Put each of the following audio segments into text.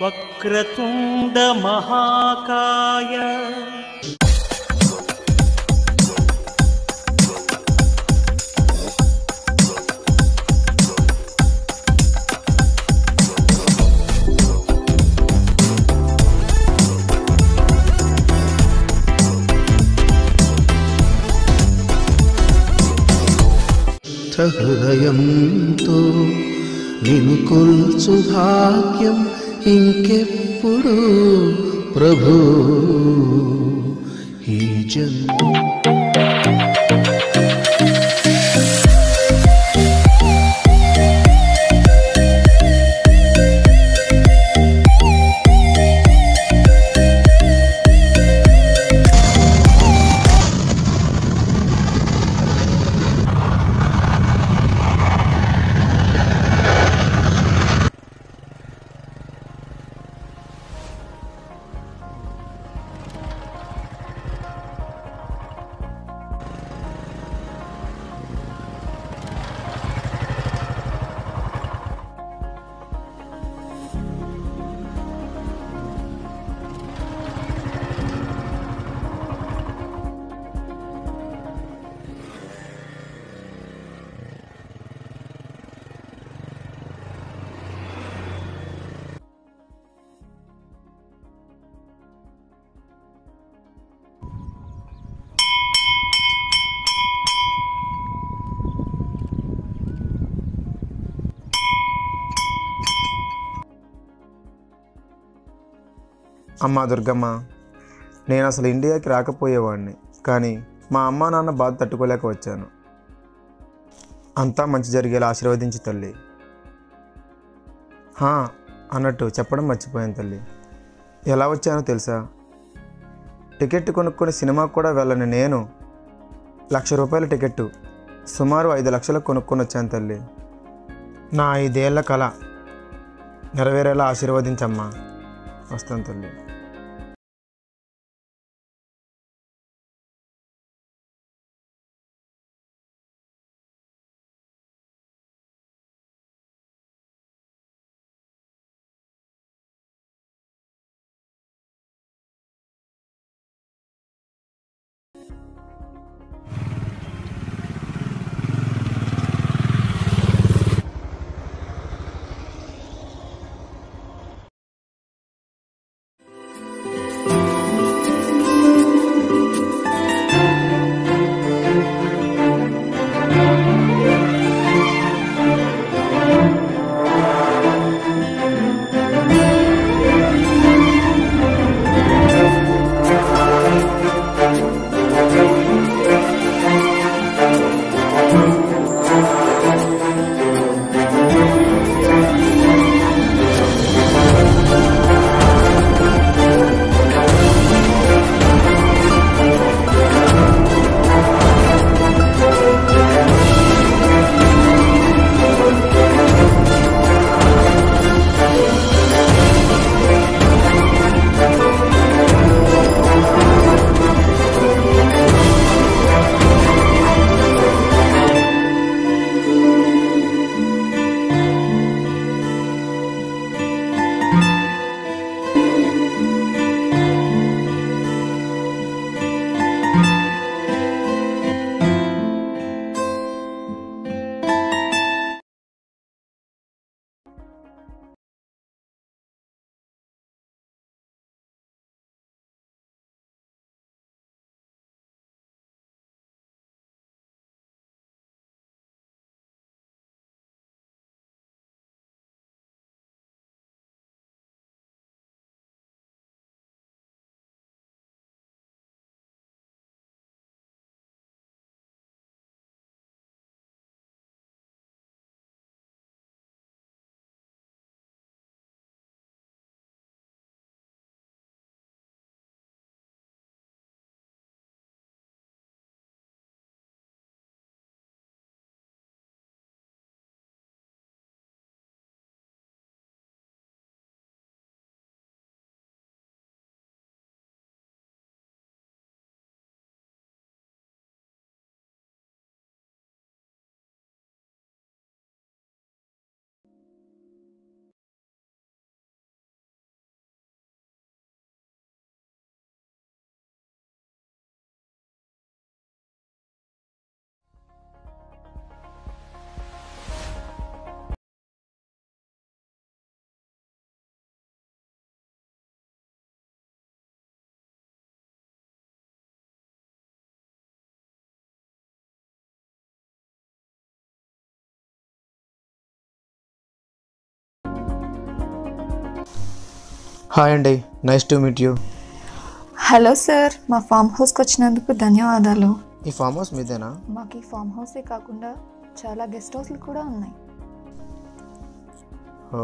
వక్రతుండ మహాకాయ హృదయంతో నిన్ను కొల్చు భాగ్యం ఇంకెప్పుడు ప్రభు ఈ జన్మ. అమ్మా దుర్గమ్మ, నేను అసలు ఇండియాకి రాకపోయేవాడిని, కానీ మా అమ్మా నాన్న బాధ తట్టుకోలేక వచ్చాను. అంతా మంచి జరిగేలా ఆశీర్వదించి తల్లి. అన్నట్టు చెప్పడం మర్చిపోయాను తల్లి. ఎలా వచ్చానో తెలుసా? టికెట్ కొనుక్కొని సినిమాకు కూడా వెళ్ళని నేను ₹1,00,000 టికెట్టు సుమారు 5 లక్షలకు కొనుక్కొని వచ్చాను తల్లి. నా 5 ఏళ్ల కళ నెరవేరేలా ఆశీర్వదించమ్మా. వస్తాను తల్లి. హాయ్ అండి, nice to meet you. Hello sir, మా ఫామ్ హౌస్కి వచ్చినందుకు ధన్యవాదాలు. ఈ ఫామ్ హౌస్ మీదేనా? మాకు ఈ ఫామ్ హౌసే కాకుండా చాలా గెస్ట్ హౌస్లు కూడా ఉన్నాయి. ఓ,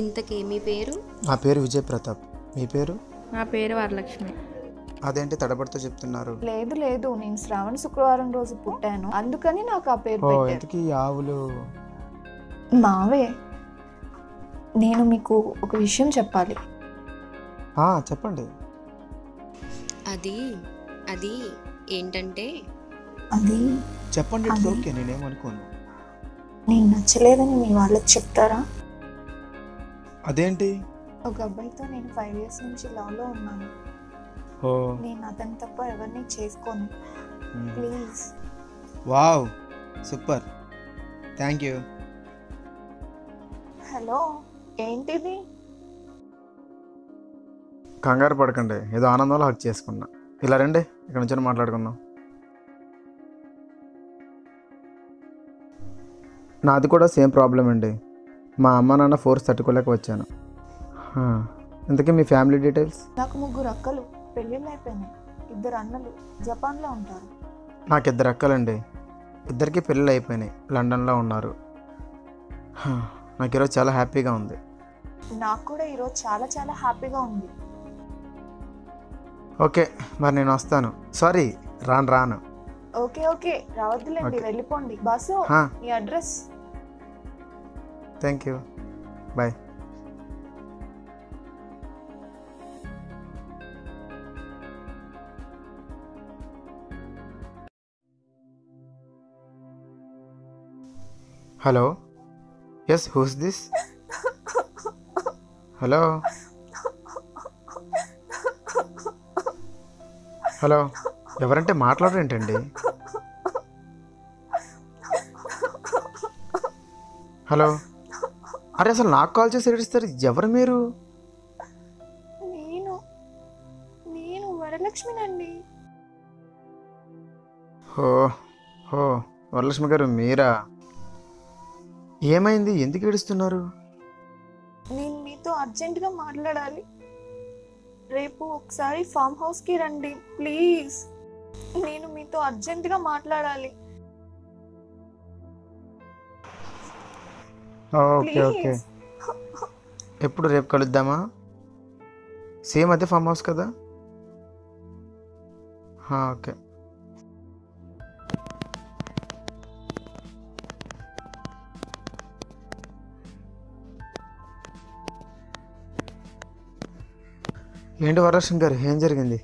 ఇంతకీ మీ పేరు? నా పేరు విజయ్ ప్రతాప్. మీ పేరు? నా పేరు వరలక్ష్మి. అదేంటి తడబడితో చెప్తున్నారు? లేదు లేదు, నేను శ్రావణ శుక్రవారం రోజు పుట్టాను, అందుకని నాకు ఆ పేరు ఓ, పెట్టారు. ఇంతకీ ఈ ఆవులు మావే. నేను మీకు ఒక విషయం చెప్పాలి. చెప్పండి. అది అది ఏంటంటే అది చెప్పండి, ఇట్స్ ఓకే, నేనేమనుకోను. నేను నచ్చలేదని మీ వాళ్ళకి చెప్తారా? అదేంటి? ఒక అబ్బాయితో నేను 5 years నుంచి లవ్లో ఉన్నాను. ఓ, నేను అతని తప్ప ఎవరిని చేసుకోను. Please. Wow, super, thank you. Hello, ఏంటిది? కంగారు పడకండి, ఏదో ఆనందంలో హక్ చేసుకున్నా. ఇలా రండి, ఇక్కడ నుంచి మాట్లాడుకుందాం. నాది కూడా సేమ్ ప్రాబ్లం అండి. మా అమ్మ నాన్న ఫోర్స్ తట్టుకోలేక వచ్చాను. ఇంతకీ మీ ఫ్యామిలీ డీటెయిల్స్? నాకు 3 అక్కలు, పెళ్ళిళ్ళు అయిపోయినాయి. 2 అన్నలు జపాన్లో ఉంటారు. నాకు 2 అక్కలండి, ఇద్దరికి పెళ్ళిళ్ళు అయిపోయినాయి, లండన్లో ఉన్నారు. నాకు ఈరోజు చాలా హ్యాపీగా ఉంది. నాకు కూడా ఈరోజు చాలా చాలా హ్యాపీగా ఉంది. ఓకే, మరి నేను వస్తాను. సారీ, రాను. ఓకే ఓకే, రావద్దులేండి, వెళ్ళిపోండి. బాసు, మీ అడ్రస్? Thank you, bye. Hello, yes, who's this? Hello hello, ఎవరంటే మాట్లాడరేంటండి? హలో, అరే అసలు నాకు కాల్ చేసి ఏడుస్తారు, ఎవరు మీరు? నేను వరలక్ష్మినండి. ఓ వరలక్ష్మి గారు, మీరా? ఏమైంది, ఎందుకు ఏడుస్తున్నారు? నేను మీతో అర్జెంటుగా మాట్లాడాలి. రేపు ఒకసారి ఫామ్ హౌస్కి రండి ప్లీజ్. నేను మీతో అర్జెంటుగా మాట్లాడాలి. ఓకే ఓకే, ఎప్పుడు? రేపు కలుద్దామా? సేమ్ అదే ఫామ్ హౌస్ కదా? ఓకే. ఏంటి వరలక్ష్మి గారు, ఏం జరిగింది?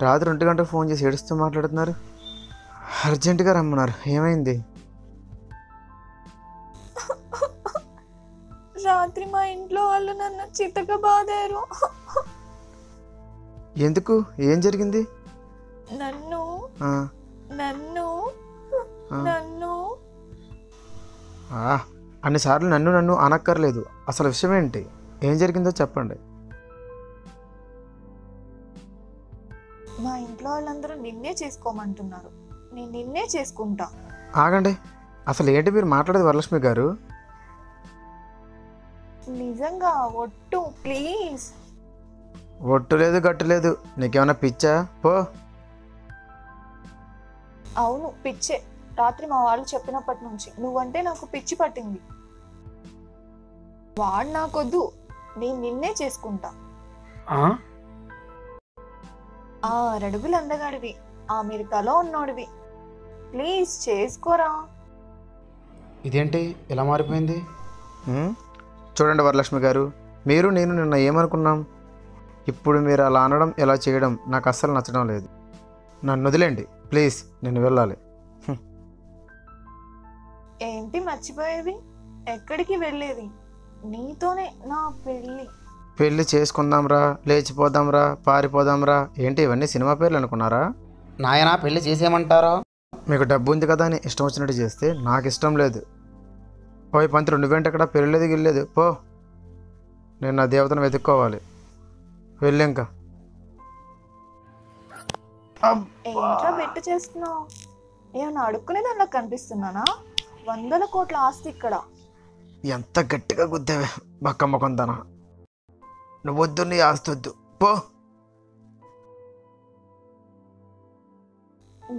రాత్రి 1 గంటకు ఫోన్ చేసి ఏడుస్తూ మాట్లాడుతున్నారు, అర్జెంటుగా రమ్మన్నారు, ఏమైంది? రాత్రి మా ఇంట్లో వాళ్ళు నన్ను చితక బాదారు. ఎందుకు, ఏం జరిగింది? నన్ను నన్ను నన్ను అన్నిసార్లు నన్ను అనక్కర్లేదు. అసలు విషయం ఏంటి, ఏం జరిగిందో చెప్పండి. మా ఇంట్లో వాళ్ళందరూ నిన్నే చేసుకోమంటున్నారు. నేను నిన్నే చేసుకుంటా. ఆగండి, అసలు ఏంటి మీరు మాట్లాడేది వరలక్ష్మి గారు? నిజంగా ఒట్టు, ప్లీజ్. ఒట్టు లేదు, గట్టు లేదు, నీకేమైనా పిచ్చా? పో. అవును, పిచ్చే. రాత్రి మా వాళ్ళు చెప్పినప్పటి నుంచి నువ్వంటే నాకు పిచ్చి పట్టింది. వాడు నాకొద్దు, నేను నిన్నే చేసుకుంటా. 6 అడుగులు అందగాడివి, అమెరికాలో ఉన్నోడివి, ప్లీజ్ చేసుకోరా. ఇదేంటి ఇలా మారిపోయింది? చూడండి వరలక్ష్మి గారు, మీరు నేను నిన్న ఏమనుకున్నాం? ఇప్పుడు మీరు అలా అనడం, ఎలా చేయడం నాకు అస్సలు నచ్చడం లేదు. నన్ను వదిలేండి ప్లీజ్, నేను వెళ్ళాలి. ఏంటి మర్చిపోయేది? ఎక్కడికి వెళ్ళేది? నీతోనే నా పెళ్ళి చేసుకుందాంరా, లేచిపోదాంరా, పారిపోదాంరా, ఏంటి ఇవన్నీ సినిమా పేర్లు అనుకున్నారా? నాయనా, పెళ్లి చేసేయమంటారా? మీకు డబ్బు ఉంది కదా అని ఇష్టం వచ్చినట్టు చేస్తే నాకు ఇష్టం లేదు. పోయి పంతులు, నువ్వేంటి అక్కడ? పెళ్ళలేదు గిల్లేదు, పో. నేను నా దేవతను వెతుక్కోవాలి, వెళ్ళి. ఇంకా ఏంట్రా బెట్టు చేస్తున్నావు? ఏమన్నా అడుక్కునే దానిలో కనిపిస్తున్నానా? 100 కోట్ల ఆస్తి ఇక్కడ. ఎంత గట్టిగా గుద్దావే బక్కమ్మ కొందన. నువ్వు వద్దు, నీ ఆస్తి వద్దు, పో.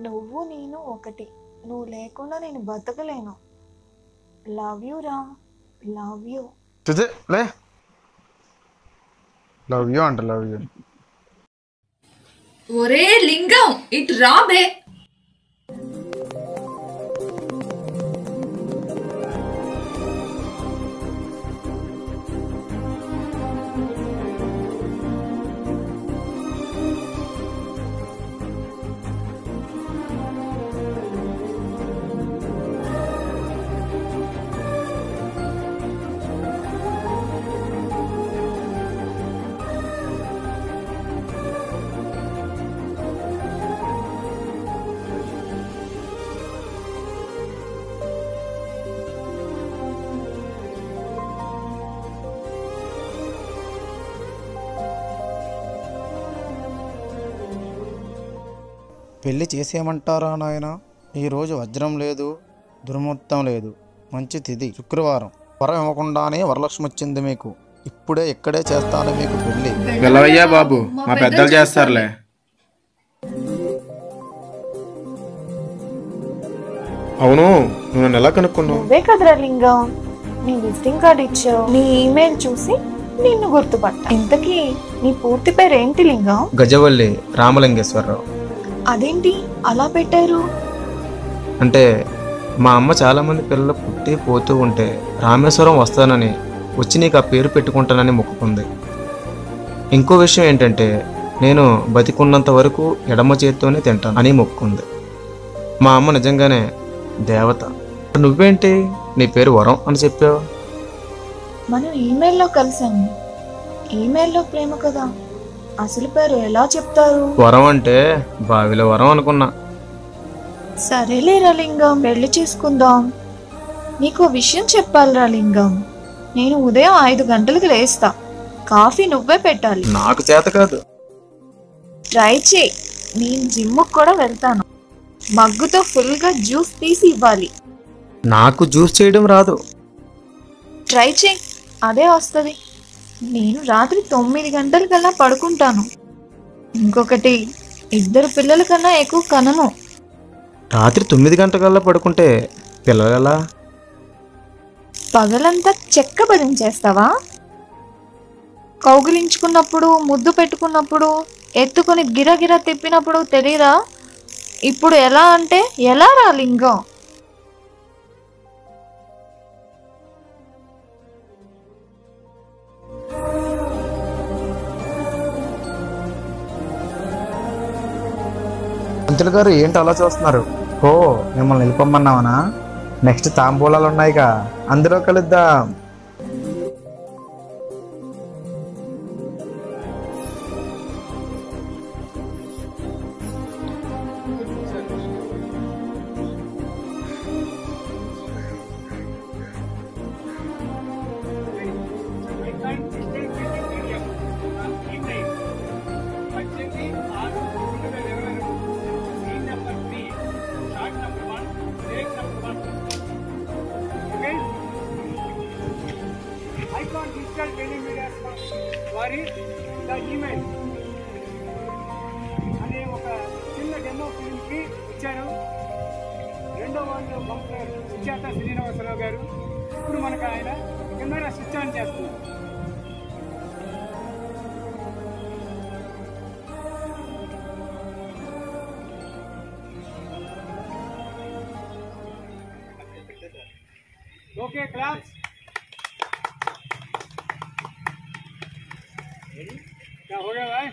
నువ్వు నేను ఒకటి. నువ్వు లేకుండా నేను బతకలేను. లవ్ యూ రా, లవ్ యూ. చూసే లే, లవ్ యూ అంట, లవ్ యూ. ఒరే లింగం ఇటు రాబే. పెళ్లి చేసేయమంటారా నాయన? ఈరోజు వజ్రం లేదు, దుర్ముహూర్తం లేదు, మంచి తిథి శుక్రవారం. వరం ఇవ్వకుండానే వరలక్ష్మి వచ్చింది మీకు. ఇప్పుడే ఇక్కడే చేస్తాను మీకు పెళ్లి. వెళ్ళవయ్యా బాబు, మా పెద్దలు చేస్తారులే. అవును, నువ్వు నన్ను ఎలా కనుక్కున్నావు? నువ్వే కదరా లింగం, నీ విజిటింగ్ కార్డ్ ఇచ్చావు. నీ ఈమెయిల్ చూసి నిన్ను గుర్తుపట్టా. ఇంతకీ నీ పూర్తి పేరు ఏంటి లింగం? గజవల్లి రామలింగేశ్వరరావు. అదేంటి అలా పెట్టారు? అంటే మా అమ్మ చాలామంది పిల్లలు పుట్టి పోతూ ఉంటే రామేశ్వరం వస్తానని వచ్చి నీకు ఆ పేరు పెట్టుకుంటానని మొక్కుకుంది. ఇంకో విషయం ఏంటంటే నేను బతికున్నంత వరకు ఎడమ చేత్తోనే తింటాను అని మొక్కుకుంది. మా అమ్మ నిజంగానే దేవత. నువ్వేంటి నీ పేరు వరం అని చెప్పావు? మనం ఈమెయిల్లో కలిసాము. ఈమెయిల్లో ప్రేమ కదా, అసలు పేరు ఎలా చెప్తారు? వరం అంటే బావిలో వరం అనుకున్నా. సరేలేరా లింగం, పెళ్లి చేసుకుందాం. నీకు విషయం చెప్పాలిరా లింగం. నేను ఉదయం 5 గంటలకు లేస్తా. కాఫీ నువ్వే పెట్టాలి. నాకు చేత కాదు. ట్రై చేయి. నేను జిమ్కి కూడా వెళ్తాను. మగ్గుతో ఫుల్గా జ్యూస్ తీసి ఇవ్వాలి. నాకు జ్యూస్ చేయడం రాదు. ట్రై చేయి, అదే వస్తుంది. నేను రాత్రి 9 గంటలకల్లా పడుకుంటాను. ఇంకొకటి, 2 పిల్లల కన్నా ఎక్కువ కనను. రాత్రి 9 గంటలకల్లా పడుకుంటే పిల్లలు ఎలా? పగలంతా చెక్క భరించేస్తావా? కౌగిలించుకున్నప్పుడు, ముద్దు పెట్టుకున్నప్పుడు, ఎత్తుకొని గిరగిర తిప్పినప్పుడు తెలీదా? ఇప్పుడు ఎలా అంటే ఎలా రా లింగం? పంతులు గారు ఏంటి అలా చూస్తున్నారు? ఓ, మిమ్మల్ని నిలిపమ్మన్నావనా? నెక్స్ట్ తాంబూలాలు ఉన్నాయిగా, అందులో కలుద్దాం. ఐకాన్ డిజిటల్ మీడియా వారి ద ఈమెయిల్ అనే ఒక చిన్న డెమో ఫిల్మ్కి ఇచ్చారు. రెండో వాళ్ళు బంపర్ సుజాత శ్రీనివాసరావు గారు. ఇప్పుడు మనకు ఆయన కెమెరా స్విచ్ ఆన్ చేస్తున్నారు. Okay, claps. क्या हो गया भाई?